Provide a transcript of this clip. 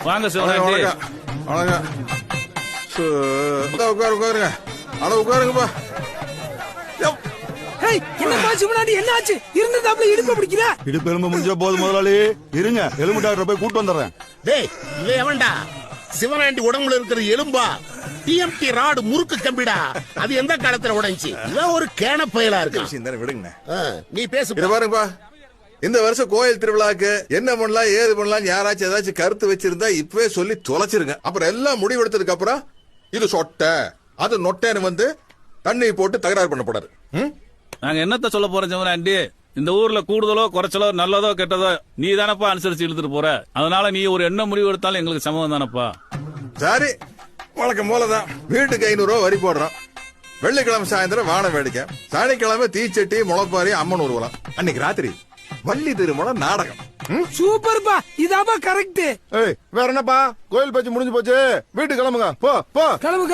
வாங்க சிவனாண்டி. உட்காருங்க. உட்காருங்கப்பா. என்னப்பா சிவனாண்டி, என்ன ஆச்சு? இருந்ததாப்ல இடுப்பு பிடிக்கல. இடுப்பு எலும்பு முடிஞ்ச போது முதலாளி இருங்க, எலும்பு டாக்டர் போய் கூட்டு வந்துடுறேன். டேய், இவன் எவன்டா? சிவனாண்டி உடம்புல இருக்கிற எலும்பா? டிஎம்டி ராடு முறுக்கு கம்பிடா. அது எந்த காலத்துல உடைஞ்சி? இவன் ஒரு கேன பயலா இருக்கு. விடுங்க. நீ பேசு. பாருங்கப்பா, இந்த வருஷம் கோயில் திருவிழாக்கு என்ன பண்ணலாம் ஏது பண்ணலாம் யாராச்சும் ஏதாச்சும் கருத்து வச்சிருந்தா இப்பவே சொல்லி தொலைச்சிருங்க. அப்புறம் எல்லாம் முடிவெடுத்ததுக்கு அப்புறம் இது சொட்ட அது நொட்டேன்னு வந்து தண்ணி போட்டு தகராறு பண்ணப்படாது. நாங்க என்னத்த சொல்ல போறோம் சிவனாண்டி? இந்த ஊர்ல கூடுதலோ குறைச்சலோ நல்லதோ கெட்டதோ நீ தானப்பா அனுசரிச்சு இழுத்துட்டு போற. அதனால நீ ஒரு என்ன முடிவு எடுத்தாலும் எங்களுக்கு சம்மதம் தானப்பா. சரி, வழக்கம் போலதான். வீட்டுக்கு 500 ரூபா வரி போடுறோம். வெள்ளிக்கிழமை சாயந்தரம் வான வேடிக்கை, சனிக்கிழமை தீச்சட்டி முளைப்பாரி அம்மன் ஊர்வலம், அன்னைக்கு ராத்திரி வள்ளி திருமணம் நாடகம். சூப்பர்ப்பா, இதாப்பா கரெக்ட். வேற என்னப்பா, கோயில் பேச்சு முடிஞ்சு போச்சு, வீட்டுக்கு கிளம்புங்க. போ போ கிளம்பு.